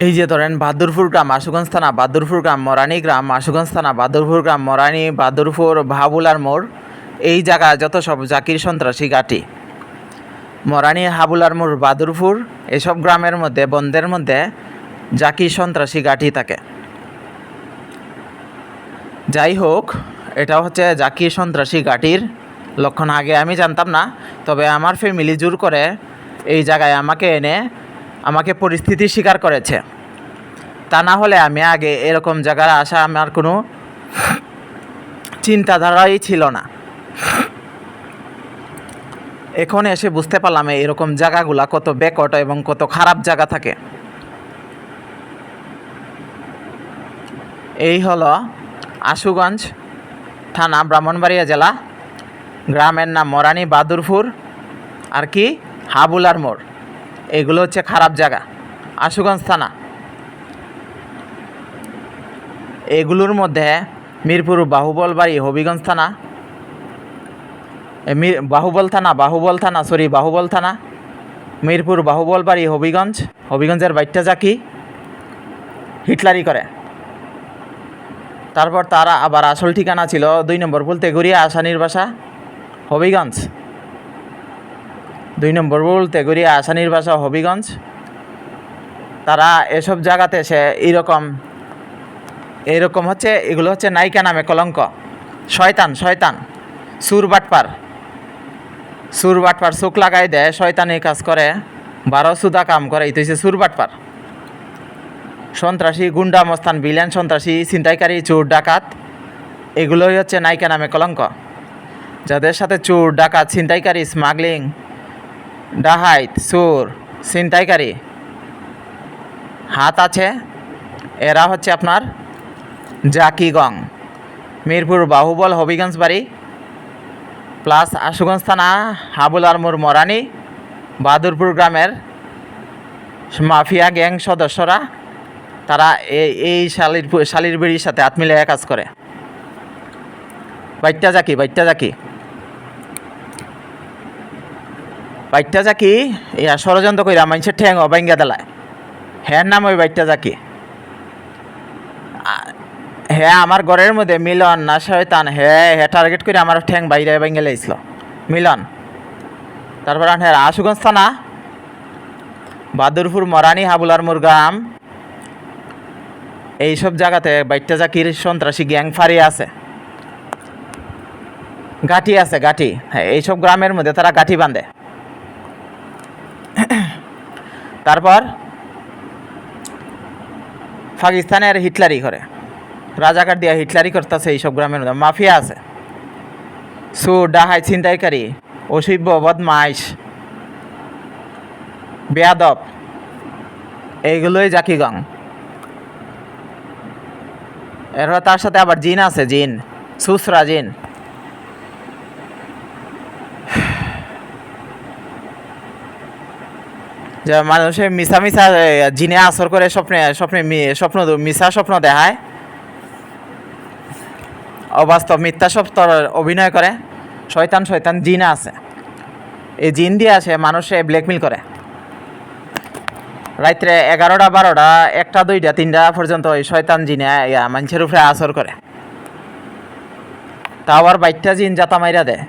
এই যে ধরেন বাহাদুরপুর গ্রাম আশুগঞ্জ থানা, বাহাদুরপুর গ্রাম মরানি গ্রাম আশুগঞ্জ থানা, বাহাদুরপুর গ্রাম মরানি, বাহাদুরপুর হাবুলার মোড়, এই জায়গা যত সব জাকির সন্ত্রাসী ঘাঁটি, মরানি, হাবুলার মোড়, বাহাদুরপুর, এসব গ্রামের মধ্যে বন্ধের মধ্যে জাকির সন্ত্রাসী ঘাঁটি থাকে। যাই হোক, এটা হচ্ছে জাকির সন্ত্রাসী ঘাঁটির লক্ষণ। আগে আমি জানতাম না, তবে আমার ফ্যামিলি জোর করে এই জায়গায় আমাকে এনে আমাকে পরিস্থিতির শিকার করেছে। তা না হলে আমি আগে এরকম জায়গায় আসা আমার কোনো চিন্তাধারাই ছিল না। এখন এসে বুঝতে পারলাম এরকম জায়গাগুলা কত বেকট এবং কত খারাপ জায়গা থাকে। এই হলো আশুগঞ্জ থানা, ব্রাহ্মণবাড়িয়া জেলা, গ্রামের নাম মরানি, বাহাদুরপুর আর কি হাবুলার মোড়, এগুলো হচ্ছে খারাপ জায়গা। আশুগঞ্জ থানা, এগুলোর মধ্যে মিরপুর বাহুবল বাড়ি, হবিগঞ্জ থানা, বাহুবল থানা, মিরপুর বাহুবল বাড়ি, হবিগঞ্জের বাইটটা জাকি হিটলারি করে। তারপর তারা আবার আসল ঠিকানা ছিল 2 নম্বর পুল তেগুরিয়া, আসানির বাসা, হবিগঞ্জ। 2 নম্বর পুল তেগুরিয়া, আসানির বাসা, হবিগঞ্জ। তারা এসব জায়গাতে এসে এইরকম হচ্ছে, এগুলো হচ্ছে নায়িকা নামে কলঙ্ক, শয়তান, সুর বাটপার চোখ লাগাই দেয়, শয়তানের কাজ করে, 12 সুদা কাম করে, এই তো হচ্ছে সুর বাটপার, সন্ত্রাসী, গুন্ডা মস্তান, ভিলেন, সন্ত্রাসী, ছিনতাইকারী, চোর ডাকাত, এগুলোই হচ্ছে নায়িকা নামে কলঙ্ক। যাদের সাথে চোর ডাকাত, ছিনতাইকারী, স্মাগলিং, ডাহাইত, চোর, ছিনতাইকারী হাত আছে, এরা হচ্ছে আপনার জাকি গং। মিরপুর বাহুবল, হবিগঞ্জ বাড়ি প্লাস আশুগঞ্জ থানা, হাবুলার মোড়, মরানি, বাহাদুরপুর গ্রামের মাফিয়া গ্যাং সদস্যরা, তারা এই শালির বিড়ির সাথে হাত মিলিয়ে কাজ করে। বাইটটা জাকি ইয়া ষড়যন্ত্র কইরা মানুষের ঠ্যাং অবাঙ্গা দেলায়, হ্যাঁ নাম ওই বাইটটা জাকি। হ্যাঁ আমার ঘরের মধ্যে মিলন না শয়তান, হ্যাঁ টার্গেট করে আমার ঠ্যাং বাইরে ভেঙে লাইছিল মিলন। তারপর হ্যাঁ আশুগঞ্জ থানা, বাহাদুরপুর, মরানি, হাবুলার মোড় গ্রাম, এইসব জায়গাতে বাইটটা জাকির সন্ত্রাসী গ্যাং ফাঁড়ি আছে, গাঁটি আছে, হ্যাঁ এইসব গ্রামের মধ্যে তারা গাঁটি বাঁধে। তারপর পাকিস্তানের হিটলারি করে, রাজাকার দিয়া হিটলারি করতেছে এইসব গ্রামের মধ্যে, মাফিয়া আছে, সুর ডাহাই, ছিনতাইকারী, অসভ্য, বদমাইশ, বেয়াদব, এইগুলোই জাকিগং। এরপর তার সাথে আবার জিন আছে, সুসরা জিন। যে মানুষে মিশা জিনে আসর করে, মিশা স্বপ্ন দেখায়, অবাস্তব মিথ্যা স্বপ্ন অভিনয় করে, শয়তান জিন আছে। এই জিন দিয়ে আসে মানুষে ব্ল্যাকমেল করে, রাত্রে 11টা 12টা 1টা 2টা 3টা পর্যন্ত ওই শয়তান জিনে মানুষের উপরে আসর করে। তাও আবার বাইটটা জিন জাতা মাইরা দেয়।